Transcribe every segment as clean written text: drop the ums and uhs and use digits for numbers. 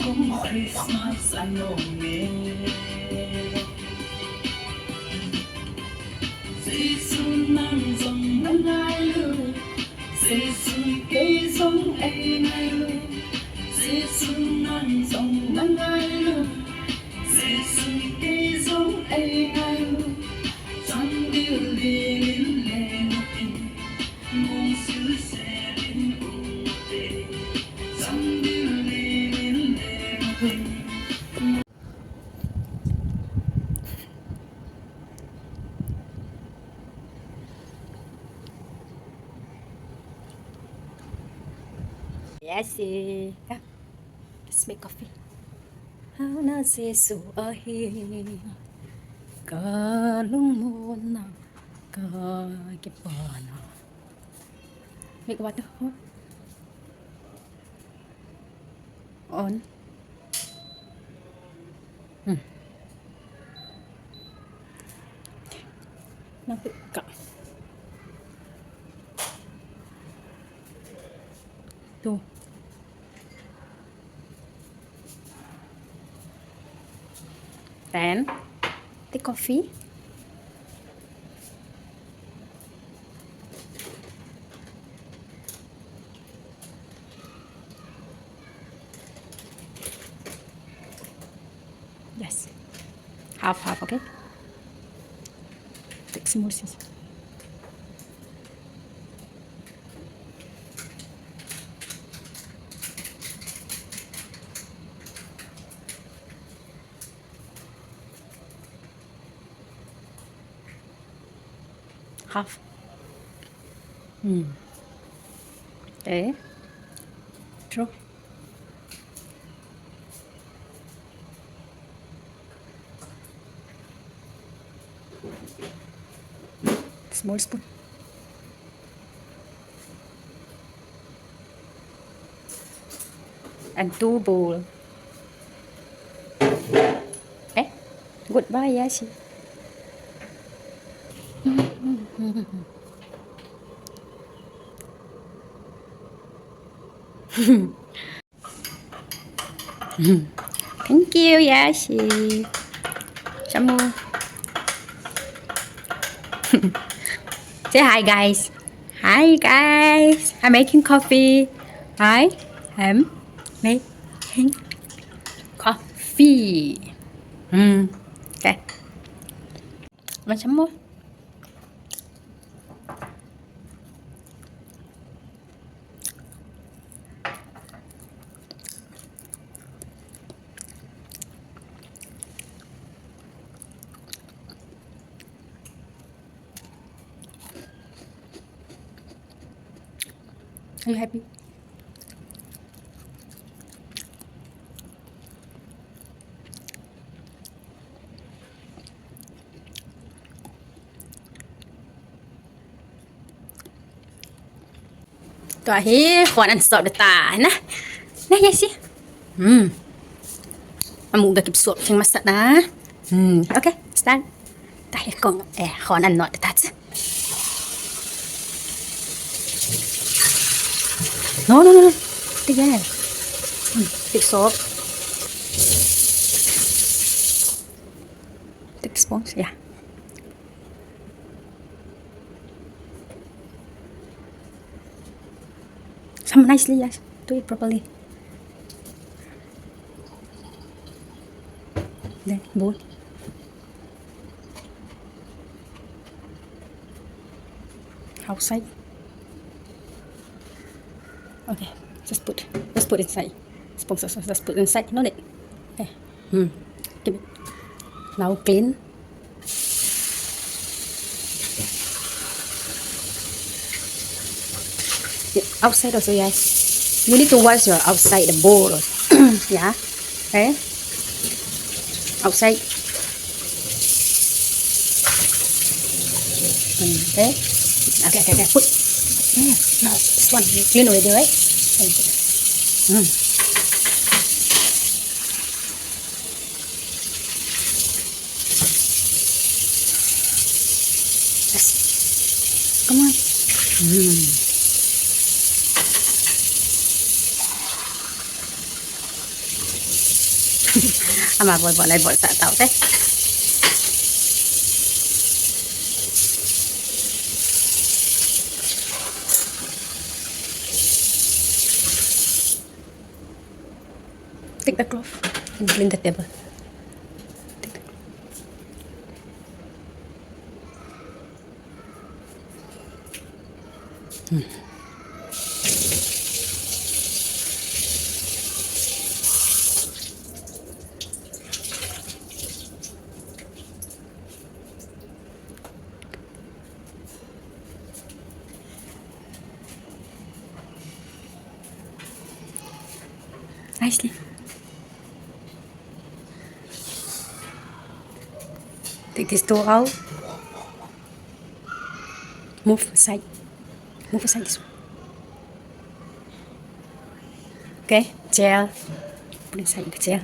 Christmas anome Season nang dòng nắng ai lưu Season cây dòng anh ai lưu Season nang dòng nắng ai lưu Season cây dòng anh ai lưu Trong điều lì lên lệ một tình Mong xứ sẽ đến ủ tê Trong điều lì lên lệ một tình Yes, come. Let's make coffee. Hana se su ahi ka lung mona ka kipana. Make water. On. Now put cup. Two. Then take coffee. Yes. Half, okay? Take some more scissors. Half. Để true. Small spoon. And 2 bowl. Goodbye, Yashi. Thank you, Yashi. Some more. Say hi, guys. Hi, guys. I'm making coffee. I am making coffee. Okay. Want some more? Are you happy? Rồi hi còn ăn sọt được ta nè nè yes Amo gakip suap sing masak na. Okay, start. Tayo kong còn ăn nọ được ta. No. Take that. Take soap. Take sponge, yeah. Some nicely, yes. Do it properly. Then bowl. Outside. Okay, just put inside. Sponsors, just put inside. No need. Okay. Give it. Now clean. Outside also, yes. You need to wash your outside the bowl. Yeah. Okay. Outside. Okay. Put. No, this one you clean already, right? Yes. Come on. mà bỏ lại bỏ xả tàu thế. Take the cloth and clean the table. Nicely. Take this toe out. Move aside. Move aside this one. Okay, gel. Put inside the gel.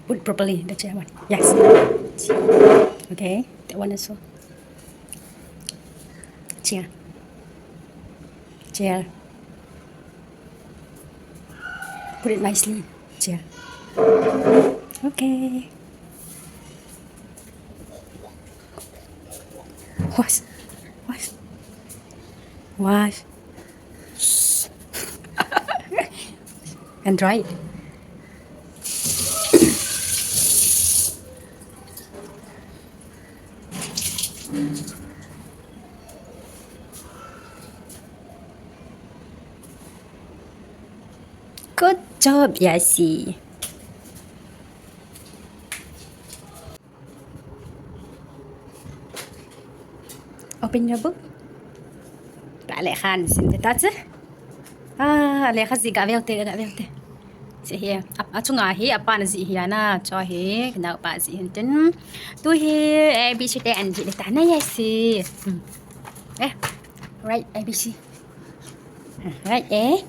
Put properly the gel one. Yes. Okay, that one also. Gel. Gel. Put it nicely. Gel. Okay. Wash. Wash. Wash. And dry it. Good job, Yassi. Open your book. عليها سنتات عليها زي قابلته زي أتوقع هي أبان زي هي أنا جاهي كنا أبان زي هنتن تو هي A B C D and G لتعنا ياسي right A B C right A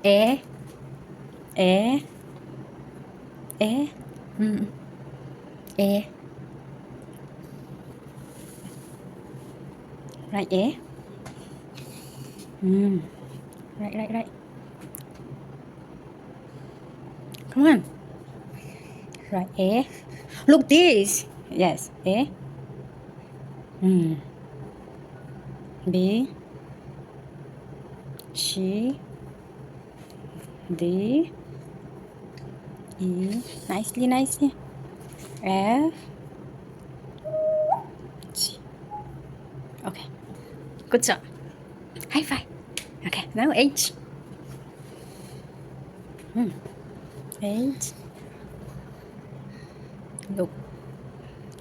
A A A A right A right come on right A look this yes A B C D E nicely F G okay good job high five okay now H H look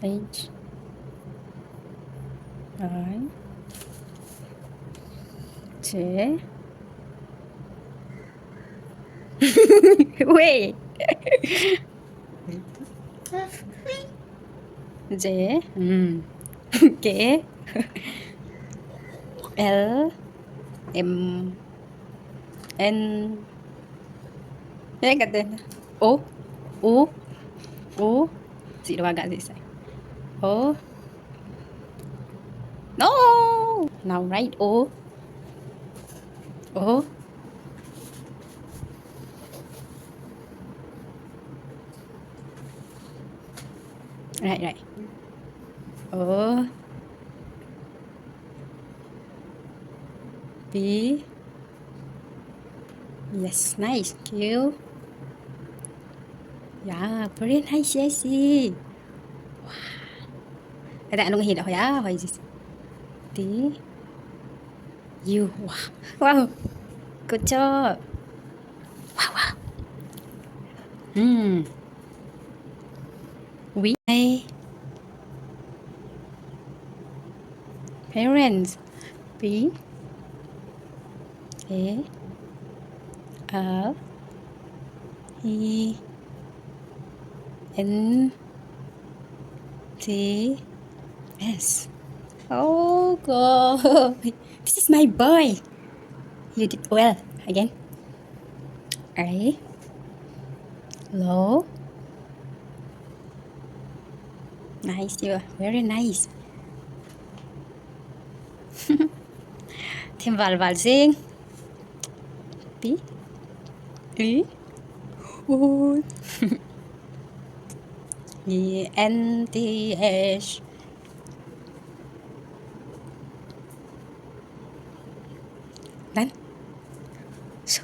H I J wait J K L M N cái tên O O O gì đâu agak gì sai O no now right O O right O B yes nice Q yeah very nice Jessie wow cái anong hila ko ya hoy Jessie T U wow good job wow we parents B A R E N T S oh god this is my boy you did well again A low nice chưa very nice thêm vài riêng tí ý Ui. NTH. Lan. So.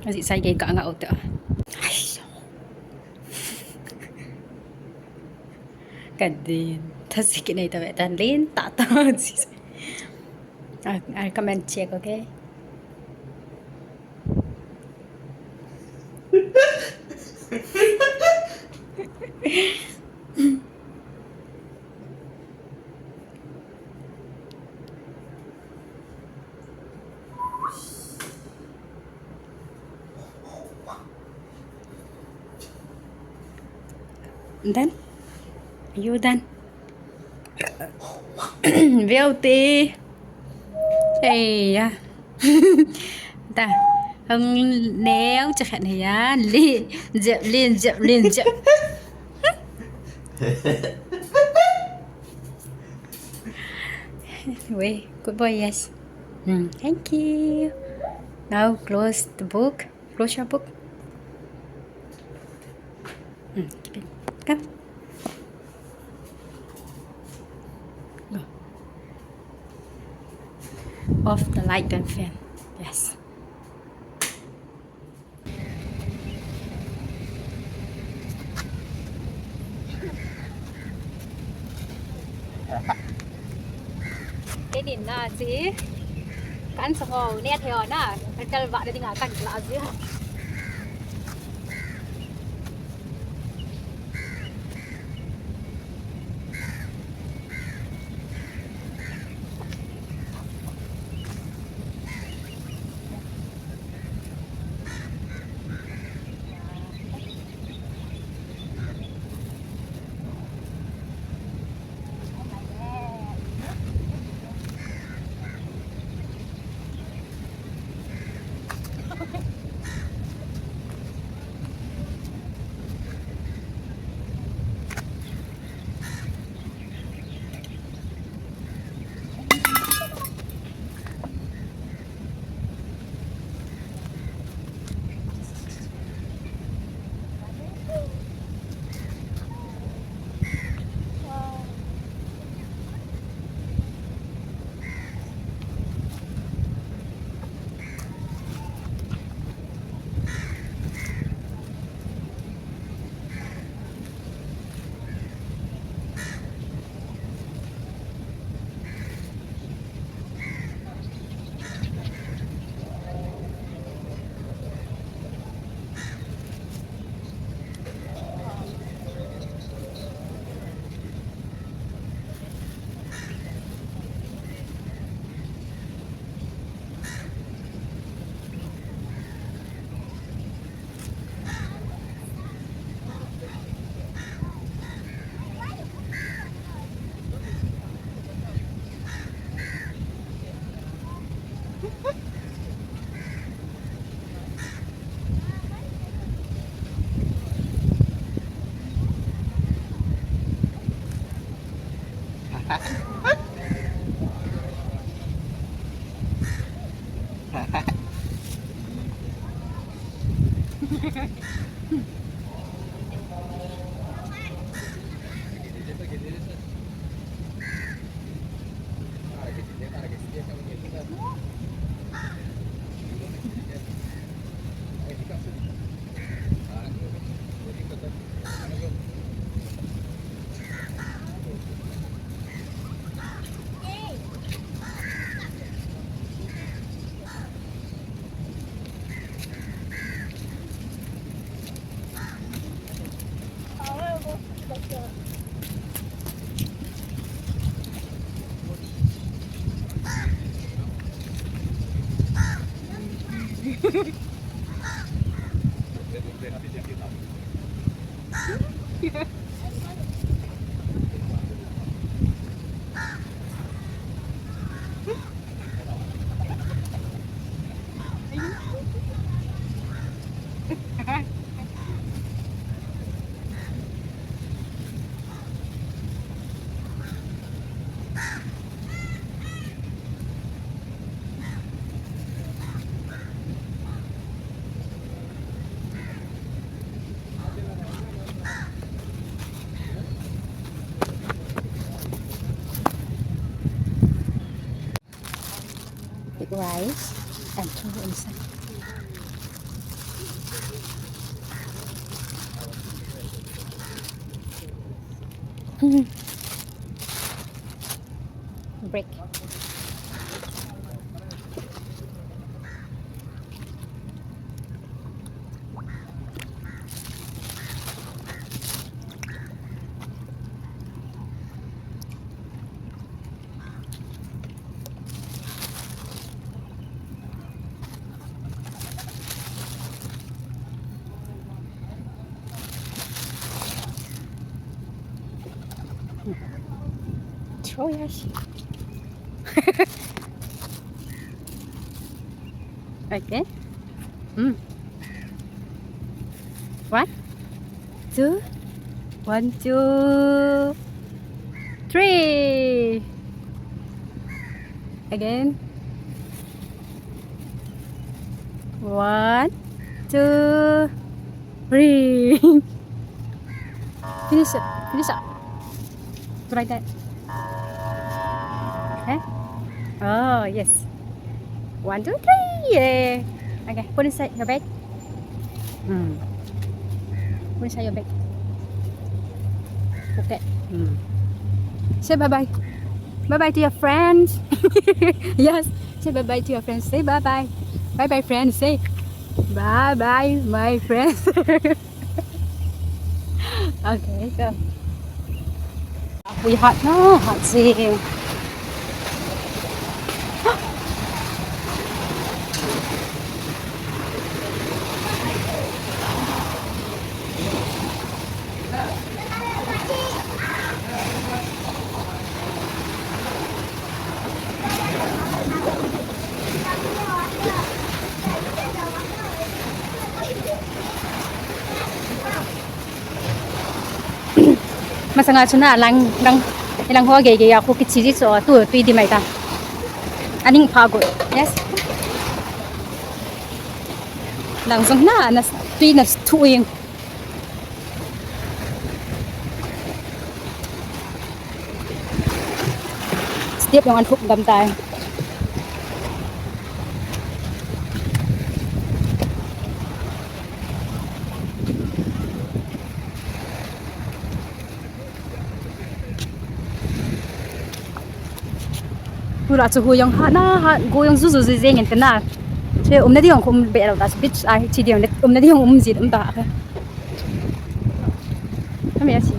Asyik saya gegak dengan otak. Kadin. Thật sự cái này tao phải tàn lên tạ tạ. I comment check, okay? Done? Are you done? Beauty. Hey ya. Ta. Hưng néo chắc hẳn này á. Liên dập. Wait, good boy, yes. Thank you. Now close the book. Close your book. Keep it. Come. Go. Off the light and fan. Yes. Cái điện là gì? Kan semua niat ya na. Kalau bak dia tinggalkan kelas dia. with rice and tofu inside. Break. Throw yash. Okay. One, two, 1, 2, 3. Again. 1, 2, 3. Finish it. Finish up. Try that. Okay. Oh yes. 1, 2, 3. Yeah. Okay. Put inside your bag. Put inside your bag. Okay. Say bye bye. Bye bye to your friends. Yes. Say bye bye to your friends. Say bye bye. Bye bye friends. Say bye bye my friends. Okay, go. We hot no hot see. Masanga chuna lang ho ge aku kecil so tu di mai ta aning phago yes lang zong na tui na tuing step yang an phuk gam tai pura chu yang ha go yang zu zeng en na che na di hong kum be ra ta bit ai chi di na di hong ji ta ka kami asi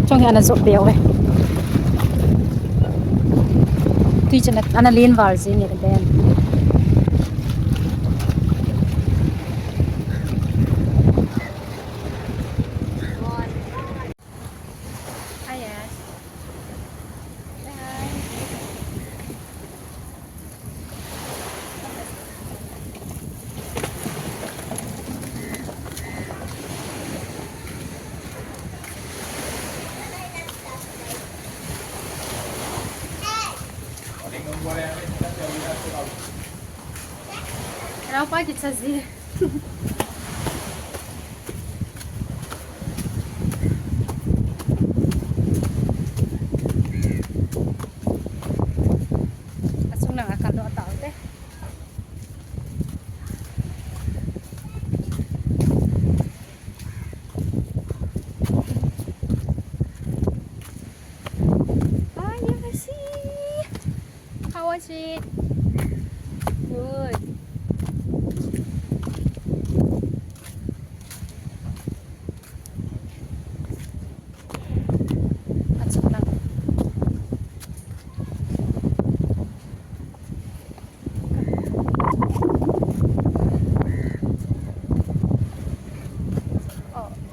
trong nhà là rộn béo này tuy cho nó lên vào gì này đen Não pode fazer. Asung nang akan doa tahu deh. Ah, ya sih. How was it? Good.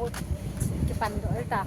put kipan doon ta.